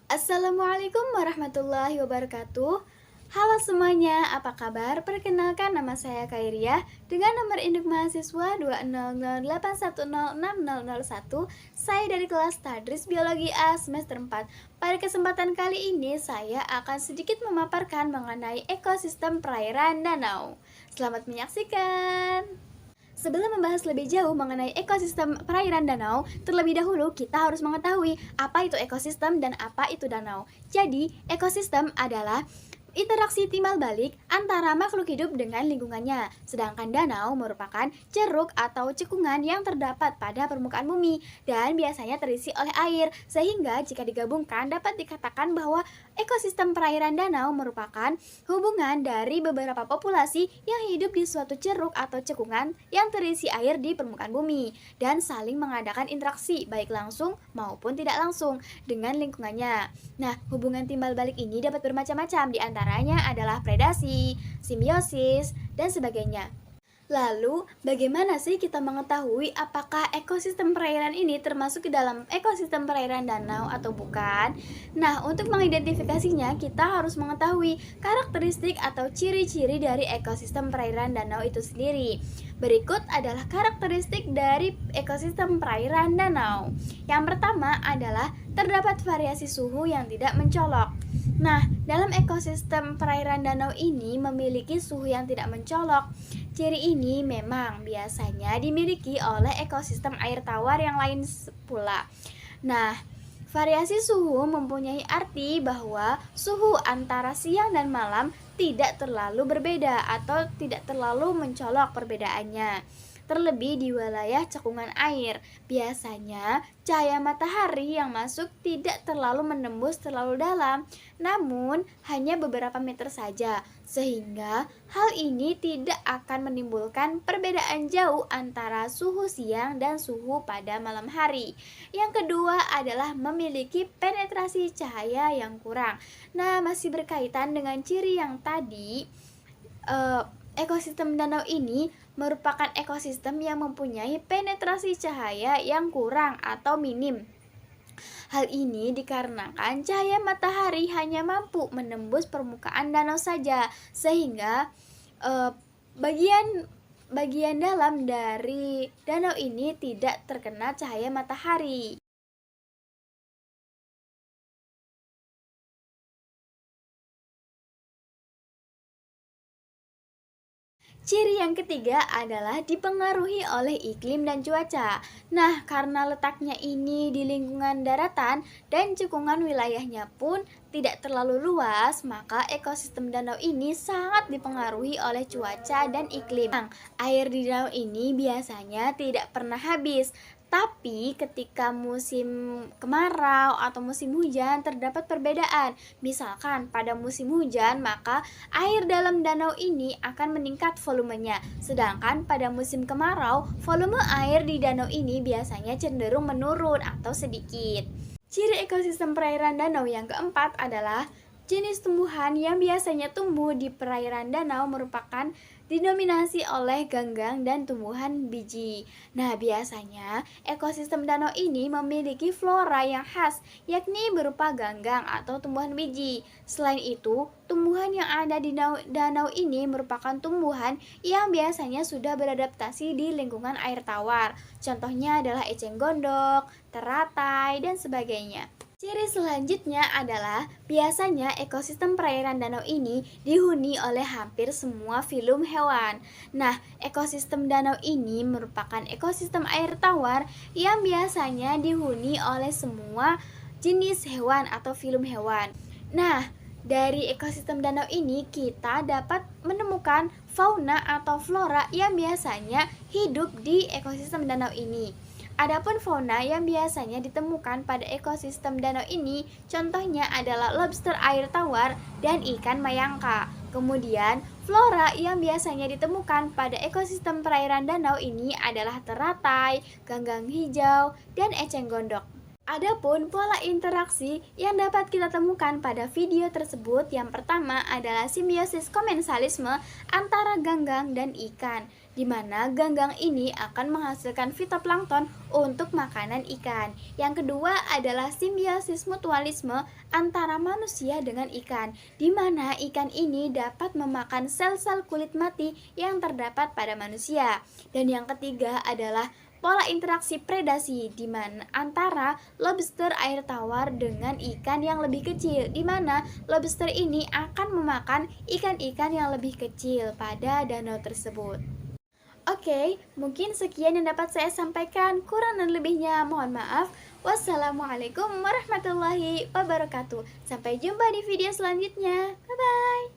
Assalamualaikum warahmatullahi wabarakatuh. Halo semuanya, apa kabar? Perkenalkan, nama saya Khairiah dengan nomor induk mahasiswa 20081060001. Saya dari kelas Tadris Biologi A semester 4. Pada kesempatan kali ini saya akan sedikit memaparkan mengenai ekosistem perairan danau. Selamat menyaksikan. Sebelum membahas lebih jauh mengenai ekosistem perairan danau, terlebih dahulu kita harus mengetahui apa itu ekosistem dan apa itu danau. Jadi, ekosistem adalah interaksi timbal balik antara makhluk hidup dengan lingkungannya. Sedangkan danau merupakan ceruk atau cekungan yang terdapat pada permukaan bumi dan biasanya terisi oleh air. Sehingga jika digabungkan dapat dikatakan bahwa ekosistem perairan danau merupakan hubungan dari beberapa populasi yang hidup di suatu ceruk atau cekungan yang terisi air di permukaan bumi dan saling mengadakan interaksi baik langsung maupun tidak langsung dengan lingkungannya. Nah, hubungan timbal balik ini dapat bermacam-macam, di antaranya adalah predasi, simbiosis, dan sebagainya. Lalu, bagaimana sih kita mengetahui apakah ekosistem perairan ini termasuk ke dalam ekosistem perairan danau atau bukan? Nah, untuk mengidentifikasinya, kita harus mengetahui karakteristik atau ciri-ciri dari ekosistem perairan danau itu sendiri. Berikut adalah karakteristik dari ekosistem perairan danau. Yang pertama adalah terdapat variasi suhu yang tidak mencolok. Nah, dalam ekosistem perairan danau ini memiliki suhu yang tidak mencolok. Ciri ini memang biasanya dimiliki oleh ekosistem air tawar yang lain pula. Nah, variasi suhu mempunyai arti bahwa suhu antara siang dan malam tidak terlalu berbeda atau tidak terlalu mencolok perbedaannya. Terlebih di wilayah cekungan air, biasanya cahaya matahari yang masuk tidak terlalu menembus terlalu dalam, namun hanya beberapa meter saja, sehingga hal ini tidak akan menimbulkan perbedaan jauh antara suhu siang dan suhu pada malam hari. Yang kedua adalah memiliki penetrasi cahaya yang kurang. Nah, masih berkaitan dengan ciri yang tadi, ekosistem danau ini merupakan ekosistem yang mempunyai penetrasi cahaya yang kurang atau minim. Hal ini dikarenakan cahaya matahari hanya mampu menembus permukaan danau saja, sehingga bagian bagian dalam dari danau ini tidak terkena cahaya matahari. Ciri yang ketiga adalah dipengaruhi oleh iklim dan cuaca. Nah, karena letaknya ini di lingkungan daratan dan cekungan wilayahnya pun tidak terlalu luas, maka ekosistem danau ini sangat dipengaruhi oleh cuaca dan iklim. Air di danau ini biasanya tidak pernah habis, tapi ketika musim kemarau atau musim hujan terdapat perbedaan. Misalkan pada musim hujan maka air dalam danau ini akan meningkat volumenya. Sedangkan pada musim kemarau volume air di danau ini biasanya cenderung menurun atau sedikit. Ciri ekosistem perairan danau yang keempat adalah jenis tumbuhan yang biasanya tumbuh di perairan danau merupakan didominasi oleh ganggang dan tumbuhan biji. Nah, biasanya ekosistem danau ini memiliki flora yang khas, yakni berupa ganggang atau tumbuhan biji. Selain itu, tumbuhan yang ada di danau ini merupakan tumbuhan yang biasanya sudah beradaptasi di lingkungan air tawar. Contohnya adalah eceng gondok, teratai, dan sebagainya. Ciri selanjutnya adalah biasanya ekosistem perairan danau ini dihuni oleh hampir semua filum hewan. Nah, ekosistem danau ini merupakan ekosistem air tawar yang biasanya dihuni oleh semua jenis hewan atau filum hewan. Nah, dari ekosistem danau ini kita dapat menemukan fauna atau flora yang biasanya hidup di ekosistem danau ini. Adapun fauna yang biasanya ditemukan pada ekosistem danau ini contohnya adalah lobster air tawar dan ikan mayangka. Kemudian, flora yang biasanya ditemukan pada ekosistem perairan danau ini adalah teratai, ganggang hijau, dan eceng gondok. Adapun pola interaksi yang dapat kita temukan pada video tersebut, yang pertama adalah simbiosis komensalisme antara ganggang dan ikan. di mana ganggang ini akan menghasilkan fitoplankton untuk makanan ikan. Yang kedua adalah simbiosis mutualisme antara manusia dengan ikan, di mana ikan ini dapat memakan sel-sel kulit mati yang terdapat pada manusia. Dan yang ketiga adalah pola interaksi predasi di mana antara lobster air tawar dengan ikan yang lebih kecil, di mana lobster ini akan memakan ikan-ikan yang lebih kecil pada danau tersebut. Oke, mungkin sekian yang dapat saya sampaikan. Kurang dan lebihnya mohon maaf. Wassalamualaikum warahmatullahi wabarakatuh. Sampai jumpa di video selanjutnya. Bye bye.